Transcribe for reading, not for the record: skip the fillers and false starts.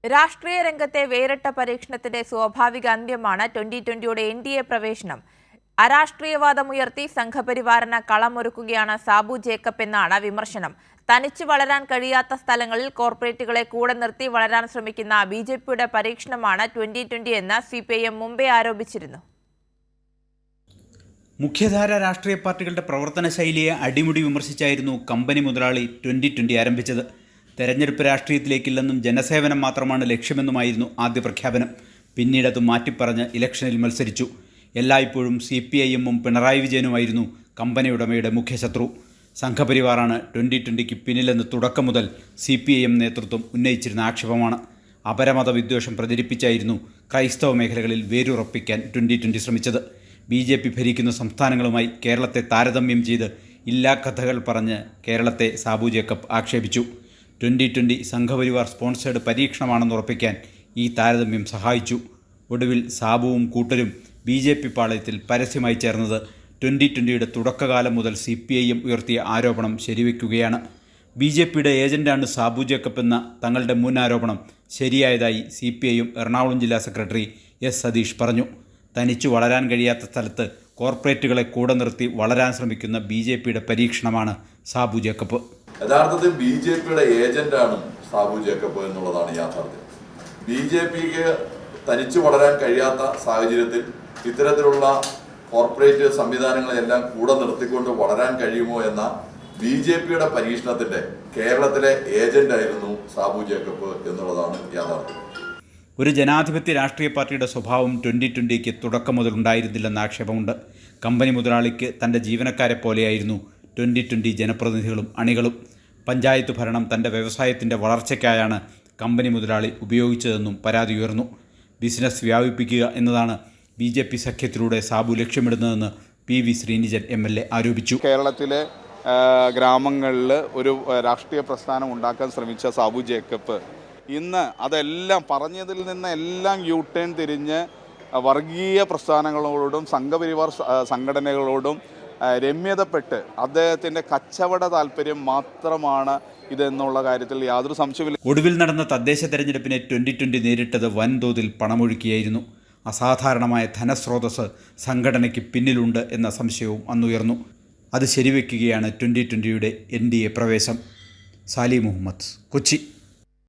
രാഷ്ട്രീയ രംഗത്തെ വേറിട്ട പരീക്ഷണത്തിന്റെ സ്വാഭാവിക അന്ത്യമാണ് 2020യുടെ NDA പ്രവേശനം. അരാഷ്ട്രീയവാദമുയർത്തി സംഘപരിവാറിന് കളമൊരുക്കുകയാണ് സാബു ജേക്കബ് എന്നാണ് വിമർശനം. തനിച്ചു വളരാൻ കഴിയാത്ത സ്ഥലങ്ങളിൽ കോർപ്പറേറ്റുകളെ കൂടെ നിർത്തി വളരാൻ ശ്രമിക്കുന്ന BJPയുടെ പരീക്ഷണമാണ് 2020 എന്ന് CPIM മുമ്പേ ആരോപിച്ചിരുന്നു. മുഖ്യധാര രാഷ്ട്രീയ പാർട്ടികളുടെ പ്രവർത്തന ശൈലിയെ അടിമുടി വിമർശിച്ചായിരുന്നു കമ്പനി മുതലാളി 2020 ആരംഭിച്ചത്. തെരഞ്ഞെടുപ്പ് രാഷ്ട്രീയത്തിലേക്കില്ലെന്നും ജനസേവനം മാത്രമാണ് ലക്ഷ്യമെന്നുമായിരുന്നു ആദ്യ പ്രഖ്യാപനം. പിന്നീട് അത് മാറ്റിപ്പറഞ്ഞ് ഇലക്ഷനിൽ മത്സരിച്ചു. എല്ലായ്പ്പോഴും CPIM-ഉം പിണറായി വിജയനുമായിരുന്നു കമ്പനി ഉടമയുടെ മുഖ്യശത്രു. സംഘപരിവാറാണ് 2020ക്ക് പിന്നിലെന്ന് തുടക്കം മുതൽ CPIM നേതൃത്വം ഉന്നയിച്ചിരുന്ന ആക്ഷേപമാണ്. അപരമത വിദ്വേഷം പ്രചരിപ്പിച്ചായിരുന്നു ക്രൈസ്തവ മേഖലകളിൽ വേരുറപ്പിക്കാൻ 2020 ശ്രമിച്ചത്. BJP ഭരിക്കുന്ന സംസ്ഥാനങ്ങളുമായി കേരളത്തെ താരതമ്യം ചെയ്ത് ഇല്ലാ കഥകൾ പറഞ്ഞ് കേരളത്തെ സാബു ജേക്കബ് ആക്ഷേപിച്ചു. 2020 സംഘപരിവാർ സ്പോൺസേഡ് പരീക്ഷണമാണെന്ന് ഉറപ്പിക്കാൻ ഈ താരതമ്യം സഹായിച്ചു. ഒടുവിൽ സാബുവും കൂട്ടരും BJP പാളയത്തിൽ പരസ്യമായി ചേർന്നത് 2020യുടെ തുടക്കകാലം മുതൽ CPIM ഉയർത്തിയ ആരോപണം ശരിവെക്കുകയാണ്. BJPയുടെ ഏജന്റാണ് സാബു ജേക്കബ് എന്ന തങ്ങളുടെ മുൻ ആരോപണം ശരിയായതായി CPIM എറണാകുളം ജില്ലാ സെക്രട്ടറി S. സതീഷ് പറഞ്ഞു. തനിച്ചു വളരാൻ കഴിയാത്ത സ്ഥലത്ത് കോർപ്പറേറ്റുകളെ കൂടെ നിർത്തി വളരാൻ ശ്രമിക്കുന്ന BJPയുടെ പരീക്ഷണമാണ് സാബു ജേക്കബ്. യഥാർത്ഥത്തിൽ BJPയുടെ ഏജന്റാണ് സാബു ജേക്കബ് എന്നുള്ളതാണ് യാഥാർത്ഥ്യം. BJPക്ക് തനിച്ചു വളരാൻ കഴിയാത്ത സാഹചര്യത്തിൽ ഇത്തരത്തിലുള്ള കോർപ്പറേറ്റ് സംവിധാനങ്ങളെല്ലാം കൂടെ നിർത്തിക്കൊണ്ട് വളരാൻ കഴിയുമോ എന്ന BJPയുടെ പരീക്ഷണത്തിന്റെ കേരളത്തിലെ ഏജന്റായിരുന്നു സാബു ജേക്കബ് എന്നുള്ളതാണ് യാഥാർത്ഥ്യം. ഒരു ജനാധിപത്യ രാഷ്ട്രീയ പാർട്ടിയുടെ സ്വഭാവം 2020ക്ക് തുടക്കം മുതൽ ഉണ്ടായിരുന്നില്ലെന്ന ആക്ഷേപമുണ്ട്. കമ്പനി മുതലാളിക്ക് തൻ്റെ ജീവനക്കാരെ പോലെയായിരുന്നു 2020 ജനപ്രതിനിധികളും അണികളും. പഞ്ചായത്ത് ഭരണം തൻ്റെ വ്യവസായത്തിൻ്റെ വളർച്ചയ്ക്കായാണ് കമ്പനി മുതലാളി ഉപയോഗിച്ചതെന്നും പരാതി ഉയർന്നു. ബിസിനസ് വ്യാപിപ്പിക്കുക എന്നതാണ് BJP സഖ്യത്തിലൂടെ സാബു ലക്ഷ്യമിടുന്നതെന്ന് PV ശ്രീനിജൻ MLA ആരോപിച്ചു. കേരളത്തിലെ ഗ്രാമങ്ങളിൽ ഒരു രാഷ്ട്രീയ പ്രസ്ഥാനം ഉണ്ടാക്കാൻ ശ്രമിച്ച സാബു ജേക്കബ് ഇന്ന് അതെല്ലാം പറഞ്ഞതിൽ നിന്ന് എല്ലാം U-ടേൺ തിരിഞ്ഞ് വർഗീയ പ്രസ്ഥാനങ്ങളോടും സംഘപരിവാർ സംഘടനകളോടും രമ്യതപ്പെട്ട് അദ്ദേഹത്തിൻ്റെ കച്ചവട താല്പര്യം മാത്രമാണ് ഇതെന്നുള്ള കാര്യത്തിൽ യാതൊരു സംശയമില്ല. ഒടുവിൽ നടന്ന തദ്ദേശ തെരഞ്ഞെടുപ്പിനെ 2020 നേരിട്ടത് വൻതോതിൽ പണമൊഴുക്കിയായിരുന്നു. അസാധാരണമായ ധനസ്രോതസ് സംഘടനയ്ക്ക് പിന്നിലുണ്ട് എന്ന സംശയവും അന്നുയർന്നു. അത് ശരിവെക്കുകയാണ് 2020യുടെ NDA പ്രവേശം. സാലി മുഹമ്മദ്, കൊച്ചി.